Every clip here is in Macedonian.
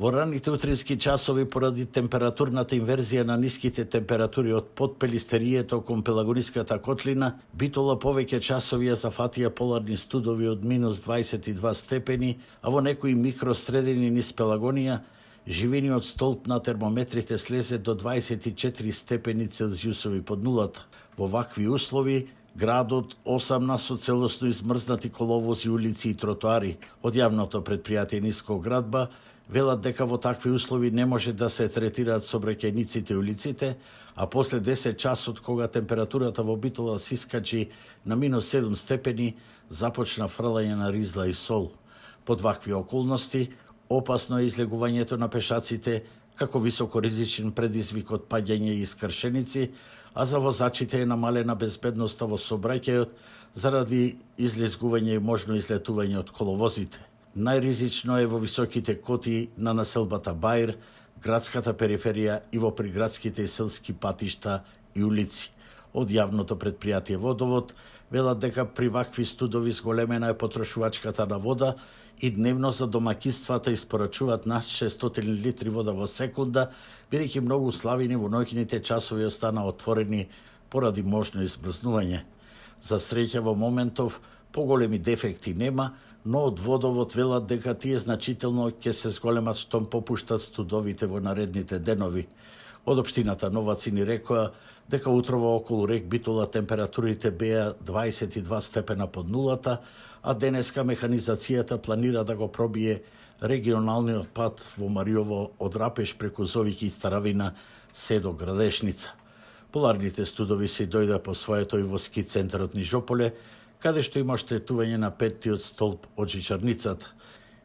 Во ранните утрински часови поради температурната инверзија на ниските температури од подпелистерието кон Пелагониската котлина, Битола повеќе часови ја зафатија поларни студови од минус 22 степени, а во некои микросредини низ Пелагонија, живениот столб на термометрите слезе до 24 степени Целзиусови под нулата. Во вакви услови, градот осамна со целосно измрзнати коловози, улици и тротоари. Од јавното предпријатие Ниско градба велат дека во такви услови не може да се третираат сообраќајниците и улиците, а после 10 часот кога температурата во Битола се искачи на минус 7 степени, започна фрлање на ризла и сол. Под вакви околности, опасно е излегувањето на пешаците, како високоризичен предизвик од паѓање и искршеници, а за возачите е намалена безбедноста во сообраќајот заради излезгување и можно излетување од коловозите. Најризично е во високите коти на населбата Баир, градската периферија и во приградските и селски патишта и улици. Од јавното предпријатие Водовод велат дека при вакви студови зголемена е потрошувачката на вода и дневно за домаќинствата испорачуваат над 600 литри вода во секунда, бидејќи многу славини во ноќните часови остана отворени поради можно измрзнување. За среќа во моментов поголеми дефекти нема, но од Водовод велат дека тие значително ќе се зголемат штом попуштат студовите во наредните денови. Од општината Новаци ни рекоа дека утрово околу рек Битола температурите беа 22 степена под нулата, а денеска механизацијата планира да го пробие регионалниот пат во Мариово од Рапеш преку Зовики и Старавина се до Градешница. Поларните студови се дојда по своето и во ски центарот Нижополе, каде што има оштетување на петтиот столб од жичарницата.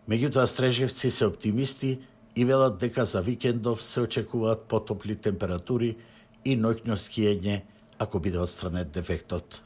Меѓутоа стрежевци се оптимисти и велат дека за викендов се очекуваат потопли температури и ноќно скиење ако биде отстранет дефектот.